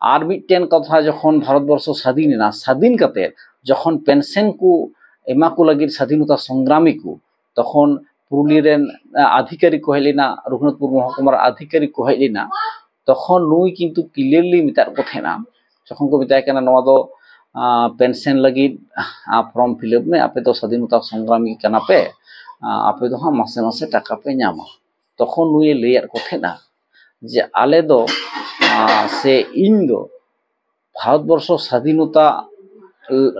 और मिट्टेन कथा जखन भारतवर्ष स्वाधीन स्वाधीन कते जखन पेंशन को एमा को लगी स्वाधीनता संग्रामी को तखन पुरुलिया आधिकारिक को हेलिना रघुनाथपुर महकुमार आधिकारिक को हेलिना तखन नुई किन्तु क्लियरली मिता को थेना जखन को मिताय कना नवा दो पेंशन लगी फॉर्म फिलअप में आपे तो स्वाधीनता संग्रामी कना पे आपे तो हाँ मासे मासे टाका पे नामा तखन नुई लैया को थेना जे आले दो से इन दो भारतवर्ष स्वाधीनता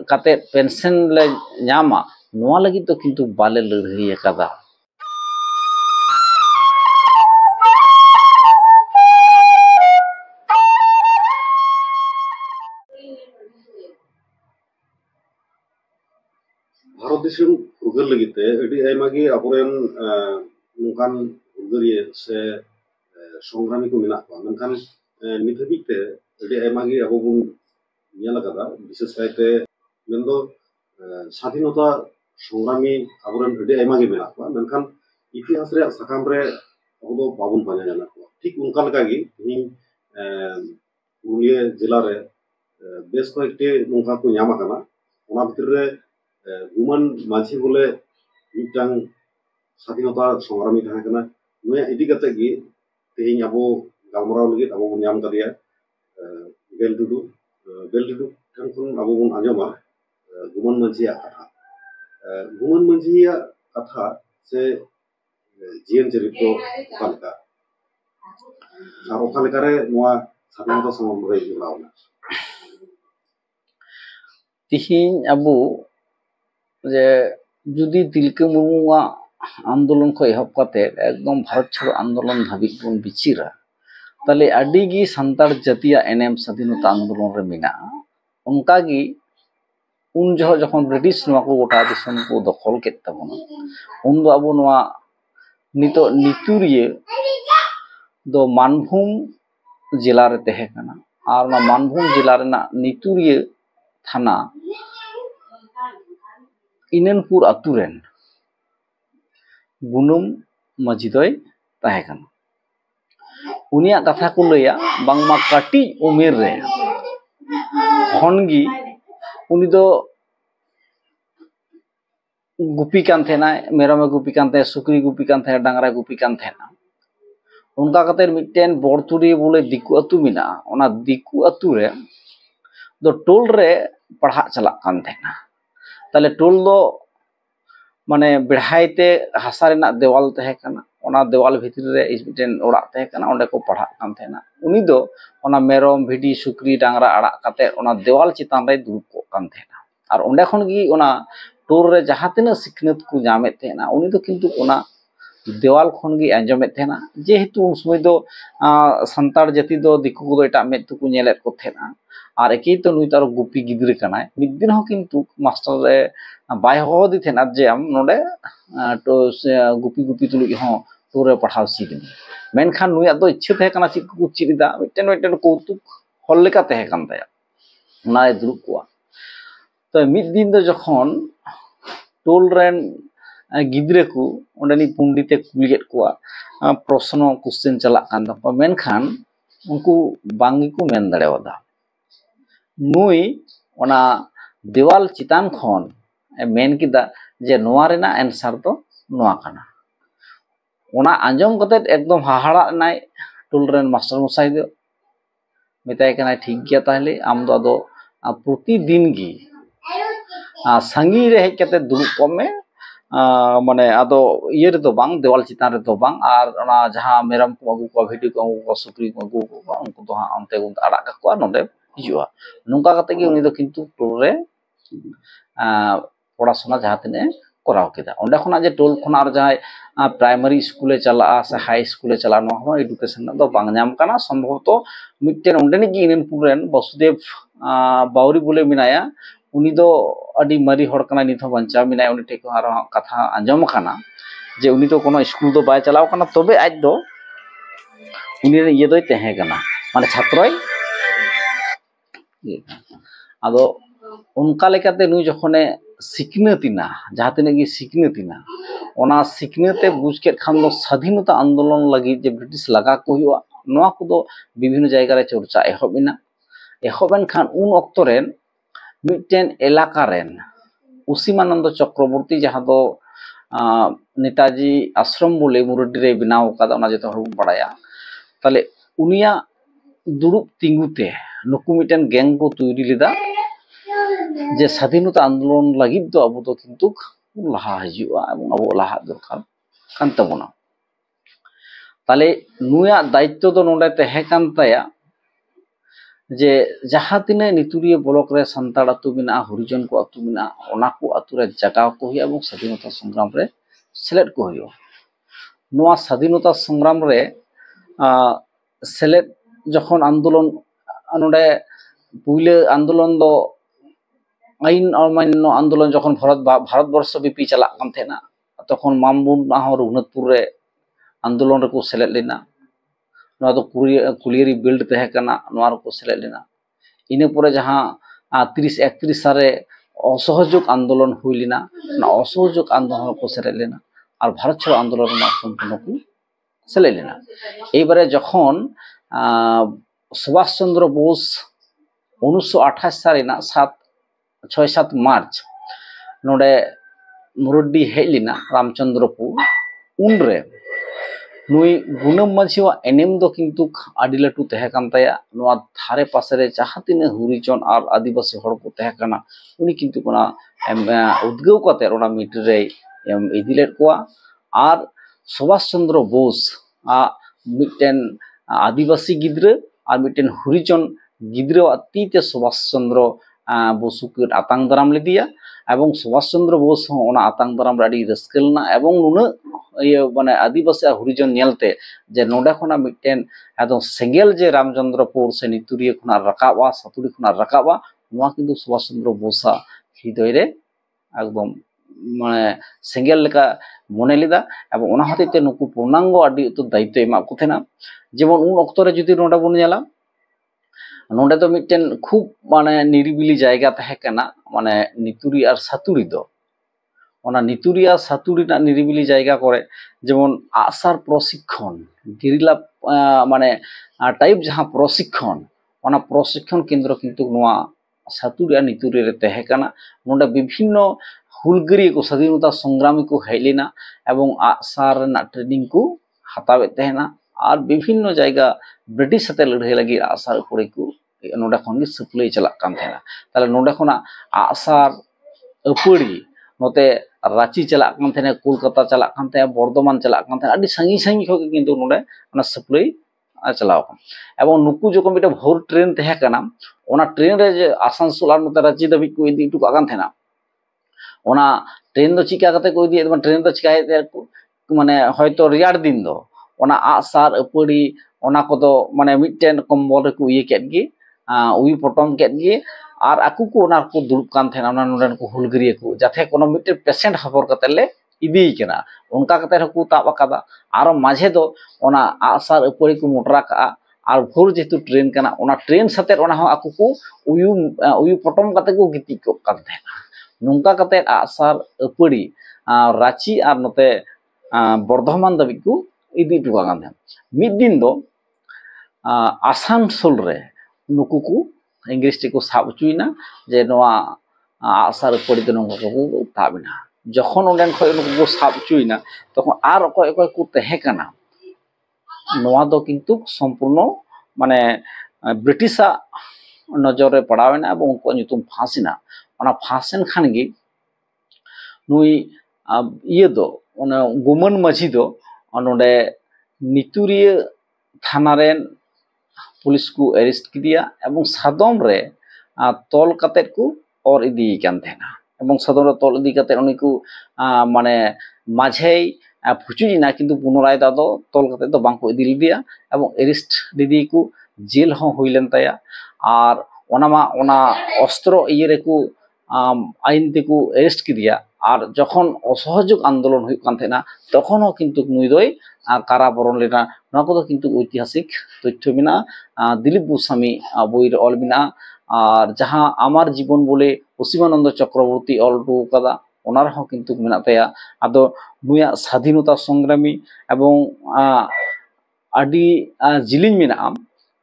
काते पेंशन ले नामा नवा लगी तो किन्तु बाले लड़ाई अकादा भारत देशम फुरगल लगीते अडी आयमागी अबरेन नोंकान फुरगरिये से संग्रामी को मेना को मेनखान नित हाबिते अडी आयमागी अबोबुन नियाल कादा विशेष कायते मेनदो स्वाधीनता संग्रामी अबरेन अडी आयमागी मेना को मेनखान इतिहास रे साकाम रे अबदो बाबुन पाजा जाना को ठीक उनका लगागी हि पुरुलिया जिला रे बेस कयेकटे नोंका को न्यामा काना ओना भितर रे गुमान मानसी बोले मिटांग स्वाधीनता संग्रामी थाहे कना नुया इदी कते गी तेहिं अबो गालमराव लगी अबो बुन नाम करिया बेल टुडू ठन खन अबो बुन आंजमा गुमान मानसिया कथा से जीवन चरित्र कालका और ओखालेका रे नुआ स्वाधीनता संग्राम रे जुड़ावना तिहिं अबो जे जुदी तिलका मुर्मुआ आंदोलन को एहब काते एकदम भारत छोड़ो आंदोलन धाबी बन बिचिरा ताले अडिगी संतार जातिया एनएम स्वाधीनता आंदोलन रे मिना उनका गी उन जखन ब्रिटिश नवा को गोटा दिसम को दखल केत तबना उन दो अबो नवा नितो नितुरिये दो मानभूम जिला रे तहे कना और ना मानभूम जिला रे ना नितुरिये थाना इननपुर अतुरेन गुनुम मजिदय ताहेकना उनिया कथा को लैया बांगमा काटी उमेर रे खनगी उनी दो गुपी कान थेना मेरमे गुपी कान थे सुकरी गुपी कान थे डांगरा गुपी कान थेना उनका कते मिटेन बरतुरी बोले दिकु अतु मिना ओना दिकु अतु रे दो टोल रे पढ़ा चला कान थेना ताले टोल दो माने बेढ़ाईते हासा रेना देवाल तहे कना ओना देवाल भितर रे मिटेन ओड़ा तहे कना ओंडे को पढ़ा कान थेना उनी दो ओना मेरम भिडी सुकरी डांगरा आड़ा काते ओना देवाल चितान रे दुड़ुब को कान थेना और ओंडे खन गी ओना टोल रे जहां तिना सिखनत को जामे थेना उनी दो किन्तु ओना देवाल खन गी आंजमे थेना जेहेतु उन समय दो संतार जाति दो दिकु को एटा मेद को नेलेत को थेना और एकी तो नुई तार गुपी गिद्रे कनाय मिद दिन हो किन्तु मास्टर रे बाय होदी थेना जे आम नोडे तो गुपी गुपी तुलि हो तोरे पढ़ाव सिगनी मेनखान नुया दो इच्छा तहे कना चिक को चिदा मिटेन कौतुक हल लेका तहे कान ताया ना दुरुब कोआ तो मिद दिन दो जखन टोल रेन गिद्रे को ओंडेनी पंडिते कुलियत कोआ प्रश्न क्वेश्चन चला कान दो मेनखान उनको बांगी को मेन दाड़ेवादा नुई ओना देवाल चितान खन मेन किदा जे नोआ रेना आंसर तो नोआ काना ओना आंजम कते एकदम हाहाड़ा नाय टोल रेन मास्टर मसाई दो मिताय कना ठीक गया ताहले आम दो आदो प्रतिदिन गी संगी रे हेज कते दुड़ुब कमे माने आदो ये रे तो बांग देवाल चितान रे तो बांग और ओना जहां मेरम को अगु को भिडी को अगु को सुकरी को अगु को उनको तो हां अंते उन आड़ा का नोडे हिजुआ नुका कते गी उनी दो किन्तु टोल रे पढ़ाशोना जहां तिने कराव केदा ओंडे खना जे टोल खना और जहां प्राइमरी स्कूले चला से हाई स्कूले चला नो हो एडुकेशन दो बांग नाम काना संभवतो मिटेन ओंडेनी गी इननपुर रेन वसुदेव बाउरी बोले मिनाया उनी दो अडी मरी हड़ कना निथ बंचा मिनाय उनी टेको आरो कथा आंजम काना जे उनी तो कोनो स्कूल दो बाय चलाव काना तबे आज दो उनी रे ये दोय तहे काना माने छात्रय आदो उनका लेकाते नुई जखने सिकनतिना जहां तिने गी सिकनतिना ओना सिकनते बुझ के खान दो स्वाधीनता आंदोलन लगी जे ब्रिटिश लगा को हुआ नोआ को दो विभिन्न जायगा रे चर्चा एहबिना एहबेन खान उन ऑक्तो रेन मिटन एलाका रेन उसीमानंद चक्रवर्ती जहाँ दो नेताजी आश्रम बोले मुरड्डी रे बनाव कादा ओना जतो हर बड़ाया ताले उनिया दुड़ुब तिंगुते नुकु मिटन गैंग को तैरी लेदा जे स्वाधीनता आंदोलन लगिद दो अब तो किंतु लाहा हजुआ एबं अब लाहा दरकार कान तबोना ताले नुया दायित्व दो नोंडे तहे कान ताया जे जहाँ तिने नितुरिया ब्लॉक रे संताड़ अतु मेना हरिजन को अतु मेना ओना को अतु रे जगाव को हुई एबं स्वाधीनता संग्राम रे सेलेद को हुई नुआ स्वाधीनता संग्राम रे सेलेद जखन आंदोलन नोंडे पुइले आंदोलन दो आईन अमान्य आंदोलन जखन भारतवर्ष व्यापी चला कान थेना तखन मामबुन नाह रघुनाथपुर रे आंदोलन रे को सेलेद लेना नोआ दो कुलियरी बिल्ड तहे कना नोआ रे को सेलेद लेना इने परे जहां 30-31 सारे असहयोग आंदोलन हुई लेना ना असहयोग आंदोलन को सेलेद लेना और भारत छोड़ो आंदोलन मा सम्पूर्ण को सेलेद लेना एबारे जखन सुभाष चंद्र बोस 1928 साल 6-7 मार्च नोडे मुरड्डी हेलिना रामचंद्रपुर उनरे नुई गुनम माझीवा एनेम दो किंतु आदि लटू तहे कान ताया नोआ थारे पासे रे जहां तिने हरिजन और आदिवासी हड़ को तहे काना उनी किंतु कोना उद्गव कते ओना मीटर रे इदिलेट कोआ और सुभाष चंद्र बोस मिटन आदिवासी गिद्रे और मिटन हरिजन गिद्रे तीते सुभाष चंद्र बसु को आतांग दाराम लेदिया एवं सुभाष चंद्र बोस ओना आतांग दाराम रे रस्कलना एवं नुना ये माने आदिवासी हरिजन नेलते जे नोडे खना मिटन एकदम सेंगेल जे रामचंद्रपुर से नितुरिया खना रकाबा सतुड़ी खना रकाबा नोआ किंतु सुभाष चंद्र बोसा हृदय रे एकदम माने सेंगेल लेका मने लेदा एवं ओना हतेते नुकु पूर्णांग आदि तो दायित्व एमा को थेना जेमन उन ऑक्तो रे जुदी नोडा बन नेला नोडे तो मिटन खूब माने निरिबिली जायगा तहे कना माने नितुरी और सातुड़ी दो ओना नितुरिया सातुड़ी ना निरिबिली जायगा करे जेमन आसार प्रशिक्षण गेरिला माने टाइप जहां प्रशिक्षण ओना प्रशिक्षण केंद्र किंतु नोआ सातुरिया नितुरी रे तहे कना नोडे विभिन्न हुलगिरी को स्वाधीनता संग्रामी को हेलिना एवं आसार ना ट्रेनिंग को हतावे तहेना और विभिन्न जायगा ब्रिटिश साथे लड़ाई लगी आसार पड़े को नोडे खन गे सप्लाई चला कान थेना ताले नोडे खना आसार अपड़ी नोते रांची चला कान थेना कोलकाता चला कान थेना बर्धमान चला कान थेना आदि संगी संगी खो किंतु नोडे ओना सप्लाई चलाव एवं नुकु जो मिटे भोर ट्रेन तहे कना ओना ट्रेन रे जे आसानसोल और नोते रांची दबी को इदी टुका कान थेना ओना ट्रेन दो चिका कते को इदी ट्रेन दो चिकाय माने हयतो रियार दिन दो ओना आसार अपड़ी ओना कोदो माने मिटन कम्बल रे को इये केट गे उई पटम केट गे और आकु को ओना को दुड़ुब कान थेना ओना नोडन को हुलगिरिया को जाथे कोनो मिटे पेशेंट खबर कते ले इदी केना उनका कते रको ताब आकादा आरो माझे दो ओना आसार अपड़ी को मोटरा का और भोर जेतु ट्रेन कना ओना ट्रेन साथे ओना हो आकु को उई पटम कते को गिति को कान थेना नुंका कते आसार अपड़ी रांची और नते बर्धमान दबी को इदी टुका कान थेना मिद दिन दो आसानसोल रे नुकु को इंग्लिश को साब चुईना जे नोआ आसार पड़ी तो नंको को ताबिना जखन ओंडेन खय नुकु को साब चुईना तखन आर अकय अकय को तहे कना नोआ दो किंतु संपूर्ण माने ब्रिटिशा नजर रे पड़ावेना एवं उनको नितुम फांसिना ओना फांसेन खान गे नुई ये दो ओना गुमन माझी दो नोडे नितुरिया थाना रेन पुलिस को अरेस्ट किदिया एवं सादम रे तल कते को और इदी कान थेना एवं सादम रे तल इदी कते उनी को माने माझे फुचुजिना किंतु पुनराय दादो तल कते तो बांको इदी लिदिया एवं अरेस्ट दिदी को जेल हो होइलेन ताया और ओना अस्त्र इये रे को आईन ते को अरेस्ट किदिया और जखन असहयोग आंदोलन हुई कान थेना तखन हो किंतु नुई दोय काराबरण लेना ना को किंतु ऐतिहासिक तथ्य मेना दिलीप गोस्वामी बई रे ऑल मेना और जहां आमार जीवन बोले उसीमानंद चक्रवर्ती ऑल टू कदा ओना रहो किंतु मेना तया आदो नुया स्वाधीनता संग्रामी एवं आदि जिलिंग मेना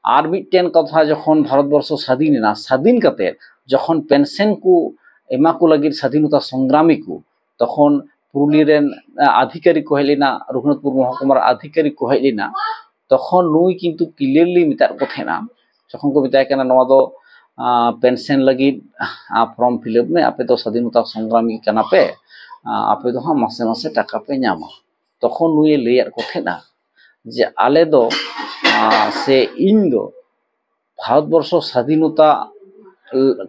আর মিটেন কথা যখন ভারতবর্ষ স্বাধীন না স্বাধীন কাতে যখন পেনশন কু এমা কু লাগির স্বাধীনতা সংগ্রামী কু তখন পুরুলিয়ার আধিকারিক কো হেলিনা রঘুনাথপুর মহকুমার আধিকারিক কো হেলিনা তখন নুই কিন্তু ক্লিয়ারলি মিতার কো থেনা যখন को मिताय कना नवा दो पेंशन लगी फॉर्म फिलअप में आपे तो स्वाधीनता संग्रामी कना पे आपे तो हाँ मासे मासे टाका पे नामा तखन नुई लेयर को थेना जे आले दो से इन दो भारतवर्ष स्वाधीनता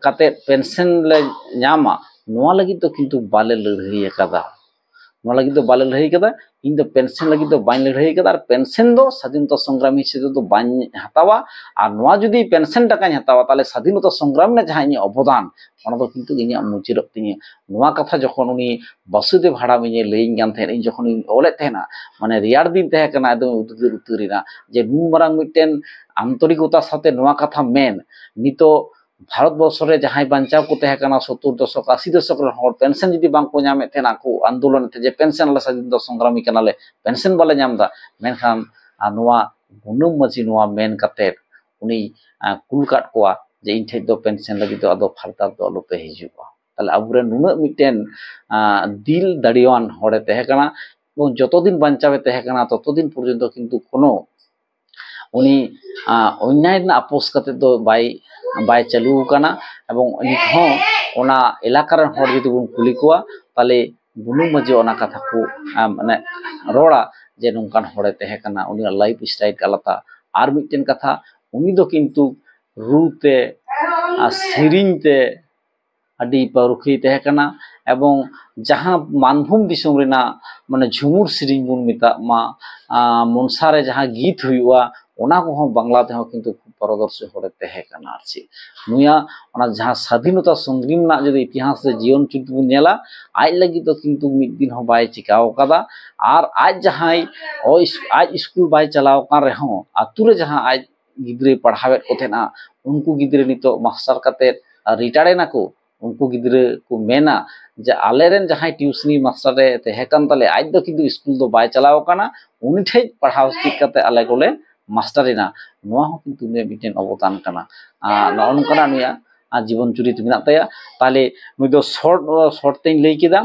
काते पेंशन ले नामा नवा लगी तो किंतु बाले लड़ाई कदा नवा लगी तो बाले लड़ाई कदा इन दो पेंशन लगी तो बाइन लड़ाई कदा और पेंशन दो स्वाधीनता संग्रामी से तो बाइन हतावा और नवा जुदी पेंशन टाका हतावा ताले स्वाधीनता संग्राम ने जहां इन अवदान ओना दो किंतु इनिया मुचिरक तिनी नवा कथा जखन उनी वासुदेव हाड़ाम इने लेइन गान थे इन जखन इन ओले थेना माने रियार दिन तहे कना एकदम उतुर उतुरिना जे नुन मारांग मिटेन आंतरिकता साथे नवा कथा मेन नितो भारतवर्ष रे जहां बंचाव को तहे कना 70 दशक 80 दशक पेंशन जुदी बांग को नामे थेना को आंदोलन थे जे पेंशन ला स्वाधीनता संग्रामी कनाले पेंशन बाले नामदा मेनखान नवा गुनुम मजी नवा मेन कते उनी कुल काट कोआ जे इन ठे दो पेंशन लगी तो आदो फारता दो लोपे हिजुआ ताले अबुरे नुना मिटेन दिल दाड़ियान होड़े तहे कना जतो दिन बंचावे तहे कना ततो दिन पर्यंत किंतु कोनो उनी अन्याय ना अपोस कते दो बाय चालू कना एवं नित हों ओना इलाका रन होड़ जुदी बुन कुली कोआ ताले बुनु मजे ओना कथा को माने रोड़ा जे नोंकान होड़े तहे कना उनी लाइफ स्टाइल कालाता आर मिटेन कथा उनी दो किंतु रूते सिरिंते अडी परुखी तहे कना एवं जहां मानभूम दिसोम रेना माने झुमुर सिरिंग बुन मिता मा मनसारे जहां गीत हुआ ओना को हम बांग्ला ते हो किंतु परदर्शी होड़े तहे कना आरसी नुया ओना जहां स्वाधीनता संग्राम ना जदि इतिहास से जीवन चुत बुन नेला आज लगी तो किंतु मिद दिन हो बाय चिकाव कदा आर आज जहां आज स्कूल बाय चलाव का रहो आतु रे जहां आज गिद्रे पढ़ावे को थेना उनको गिद्रे नितो मास्टर कते रिटायर्ड ना को उनको गिद्रे को मेना जे आलेरेन जहां ट्यूशनी मास्टर रे तहे कन तले आज दो किंतु स्कूल दो बाय चलाव कना उनी ठे पढ़ाव ठीक कते आले गोले मास्टरिना नोआ हो किंतु ने मिटेन अवदान कना नोनकना निया जीवन चुरित मिना तया ताले नुई दो शॉर्ट तेन लई केदा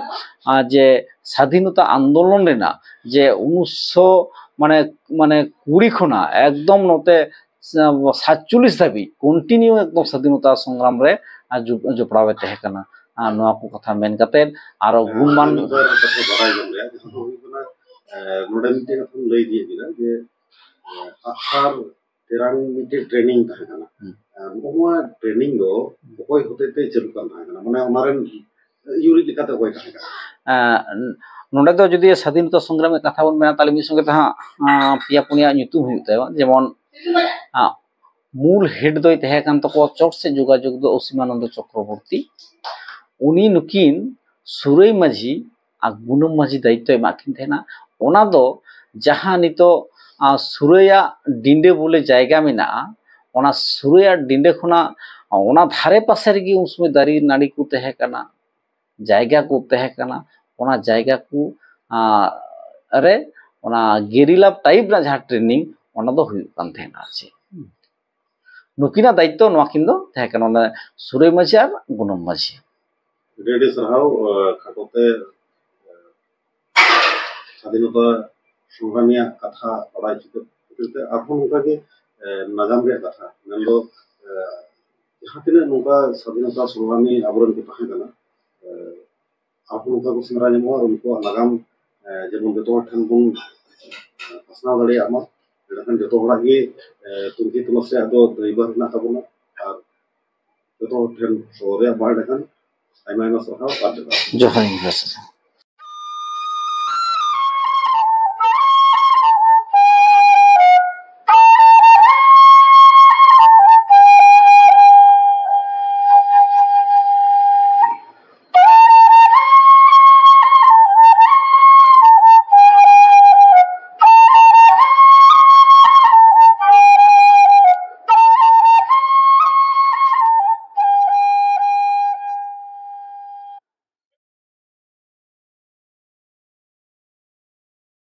जे स्वाधीनता आंदोलन रेना जे 1900 माने माने 20 खना एकदम नोते 47 धाबी कंटिन्यू एकदम स्वाधीनता संग्राम रे जोपड़ावे तहे कना नोआ को कथा मेन कते आरो गुणमान नोडे मिटे कथा लई दिए दिला जे आखार तेरांग मिटे ट्रेनिंग तहे कना नोआ ट्रेनिंग दो कोई होते ते चलु kan तहे कना माने हमारेन यूरी लिकाते कोई तहे कना नोडे दो जदि स्वाधीनता संग्राम कथा बन मेना ताले मि संगे तहा पिया पुनिया nyutum हुई तय जेमन मूल हेड दो तहे कान तको चौक से जोगाजोग दो असीमानंद चक्रवर्ती उनी नुकिन सुरई माझी आ गुनुम माझी दायित्व एमाकिन थेना ओना दो जहां नितो सुरैया डिंडे बोले जायगा मेना ओना सुरैया डिंडे खुना ओना धारे पासे रे उन समय दारी नाड़ी को तहे कना जायगा को तहे कना ओना जायगा को अरे ओना गेरिला टाइप ना जहां ट्रेनिंग ओना दो हुई कान थेना छे नुकिना दायित्व नोकिन दो तहे कना ओना सुरई माझी आर गुनुम माझी रेडी सरहाव खाटोते स्वाधीनता संग्रामिया कथा पढ़ाई चिते आखो नुका के नागाम रे कथा नंदो जहां तिना नुका स्वाधीनता संग्रामी आबरन को तहे कना आखो नुका को सेंद्रा जमो और उनको नागाम जेमन जतो ठन बुन पसना दड़े आमा लेकिन जतो हड़ा के तुमकी तुमसे आदो ड्राइवर ना तबना और जतो ठन सोरे बाड़ देखन आइमा सरहाव पाजगा जोहार